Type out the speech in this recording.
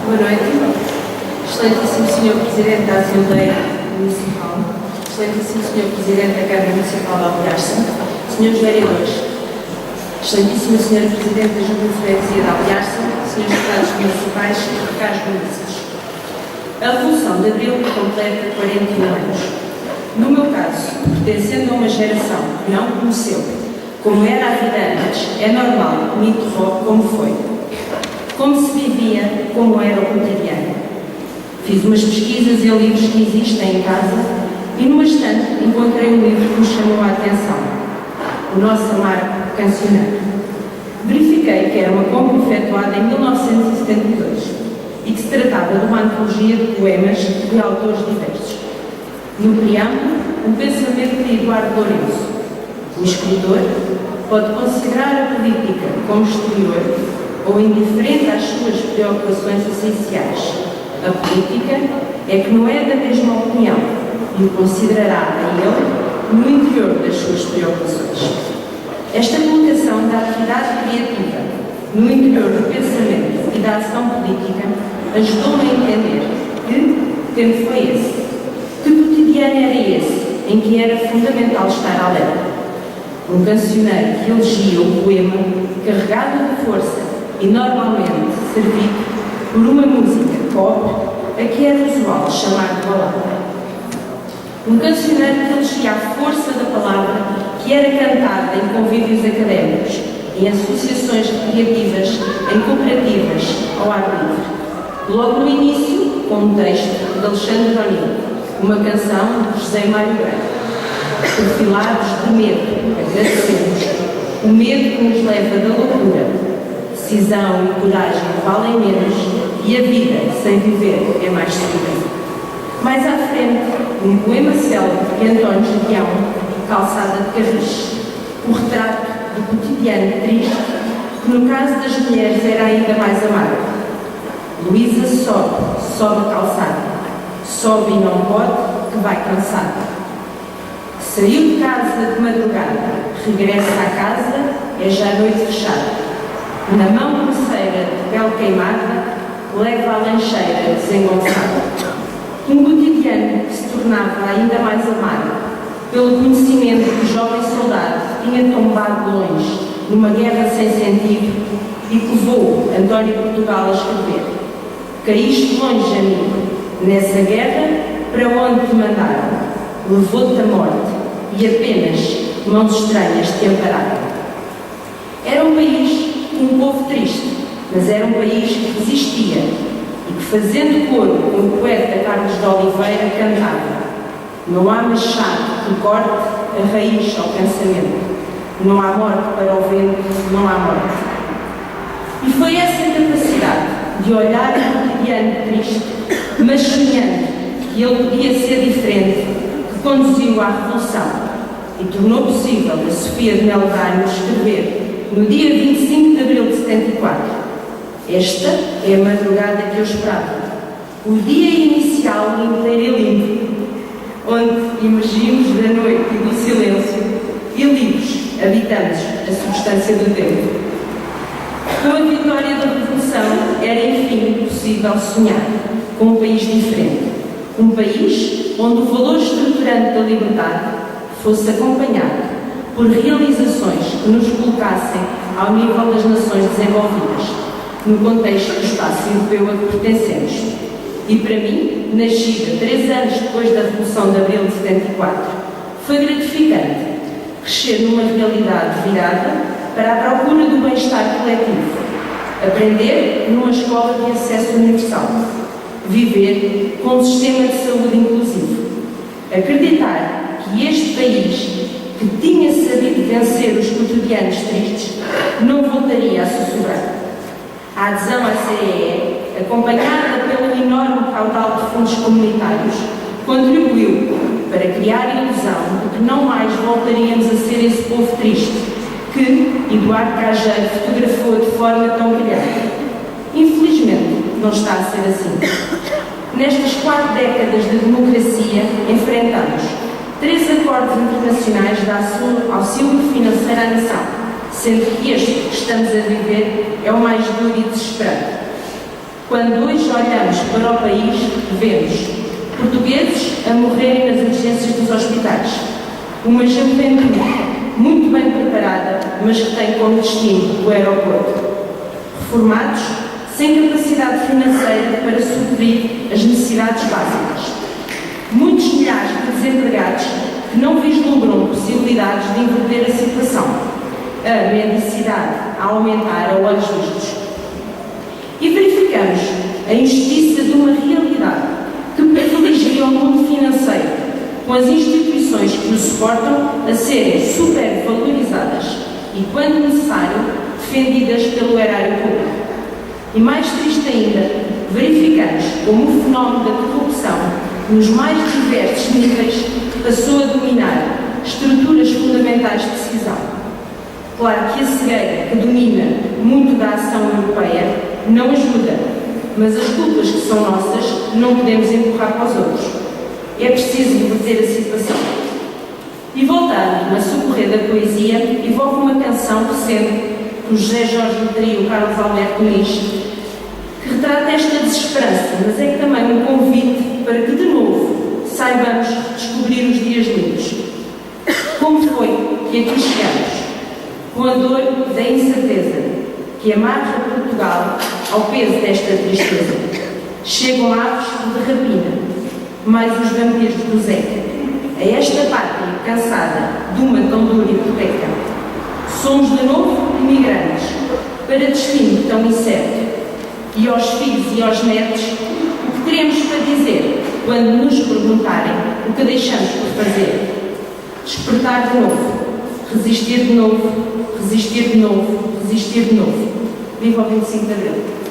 Boa noite. Excelentíssimo Sr. Presidente da Assembleia Municipal, Excelentíssimo Sr. Presidente da Câmara Municipal de Alpiarça, Senhores Vereadores, Excelentíssimo Sr. Presidente da Junta de Freguesia de Alpiarça, Senhores Deputados Municipais e caros munícipes. A Revolução de Abril completa 41 anos. No meu caso, pertencendo a uma geração que não conheceu como era a vida antes, é normal que me interrogue como foi. Como se vivia, como era o cotidiano. Fiz umas pesquisas em livros que existem em casa e, numa estante, encontrei um livro que me chamou a atenção. O Nosso Amargo Cancioneiro. Verifiquei que era uma compra efetuada em 1972 e que se tratava de uma antologia de poemas de autores diversos. No preâmbulo, um pensamento de Eduardo Lourenço. O escritor pode considerar a política como exterior ou indiferente às suas preocupações essenciais. A política é que não é da mesma opinião e o considerará a ele no interior das suas preocupações. Esta colocação da atividade criativa no interior do pensamento e da ação política ajudou-me a entender que tempo foi esse, que cotidiano era esse em que era fundamental estar alerta. Um cancioneiro que elegia o poema carregado de força e normalmente servido por uma música pop a que era usual chamar de balada. Um cancioneiro que elegia a força da palavra que era cantada em convívios académicos, em associações recreativas, em cooperativas, ao ar livre. Logo no início, com um texto de Alexandre Bonil, uma canção de José Mário Branco. Perfilados de medo, agradecemos o medo que nos leva da loucura. Decisão e coragem valem menos e a vida sem viver é mais segura. Mais à frente, um poema célebre de António Julião, Calçada de Carris, o retrato do cotidiano triste, que no caso das mulheres era ainda mais amargo. Luísa sobe a calçada, sobe e não pode, que vai cansada. Saiu de casa de madrugada, regressa à casa, é já noite fechada. Na mão coceira de pele queimada, leva a lancheira desengonçada. Um cotidiano que se tornava ainda mais amargo, pelo conhecimento que o jovem soldado tinha tombado longe, numa guerra sem sentido, e que levou António Portugal a escrever: Caíste longe, amigo, nessa guerra, para onde te mandaram? Levou-te a morte, e apenas mãos estranhas te ampararam. Era um país com um povo triste, mas era um país que resistia e que, fazendo coro com o poeta Carlos de Oliveira, cantava: Não há machado que corte a raiz ao pensamento, não há morte para o vento, não há morte. E foi essa capacidade de olhar o cotidiano triste, mas sonhando que ele podia ser diferente, que conduziu à Revolução e tornou possível a Sofia de Melgares escrever, no dia 25 de abril de 74, esta é a madrugada que eu esperava, o dia inicial inteiro e limpo, onde emergimos da noite e do silêncio e livres habitamos a substância do tempo. Com a vitória da Revolução era enfim possível sonhar com um país diferente, um país onde o valor estruturante da liberdade fosse acompanhado por realizações que nos colocassem ao nível das nações desenvolvidas, no contexto do espaço europeu a que pertencemos. E para mim, nascida 3 anos depois da Revolução de Abril de 74, foi gratificante crescer numa realidade virada para a procura do bem-estar coletivo, aprender numa escola de acesso universal, viver com um sistema de saúde inclusivo, acreditar que este país, que tinha sabido vencer os cotidianos tristes, não voltaria a sussurrar. A adesão à CEE, acompanhada pelo enorme caudal de fundos comunitários, contribuiu para criar a ilusão de que não mais voltaríamos a ser esse povo triste que Eduardo Cageiro fotografou de forma tão brilhante. Infelizmente, não está a ser assim. Nestas 4 décadas de democracia, enfrentamos 3 acordos internacionais de auxílio financeiro à nação, sendo que este que estamos a viver é o mais duro e desesperado. Quando hoje olhamos para o país, vemos portugueses a morrerem nas urgências dos hospitais, uma juventude muito bem preparada, mas que tem como destino o aeroporto, reformados sem capacidade financeira para suprir as necessidades básicas, muitos milhares de desempregados que não vislumbram possibilidades de inverter a situação, a mendicidade a aumentar a olhos vistos. E verificamos a injustiça de uma realidade que privilegia o mundo financeiro, com as instituições que o suportam a serem supervalorizadas e, quando necessário, defendidas pelo erário público. E mais triste ainda, verificamos como o fenómeno da corrupção, nos mais diversos níveis, passou a dominar estruturas fundamentais de decisão. Claro que a cegueira que domina muito da ação europeia não ajuda, mas as culpas que são nossas não podemos empurrar para os outros. É preciso inverter a situação. E voltando a socorrer da poesia, evoco uma canção recente que o José Jorge Letria e o Carlos Alberto Muniz, que retrata esta desesperança, mas é também um convite para que, de novo, saibamos descobrir os dias lindos. Como foi que aqui chegamos? Com a dor da incerteza que amarra Portugal ao peso desta tristeza. Chegam aves de rapina, mais os vampiros do Zeca, a esta pátria cansada de uma tão dura hipoteca. Somos de novo imigrantes, para destino tão incerto, e aos filhos e aos netos, o que teremos para dizer quando nos perguntarem o que deixamos por fazer? Despertar de novo, resistir de novo, resistir de novo, resistir de novo. Viva o 25 de Abril!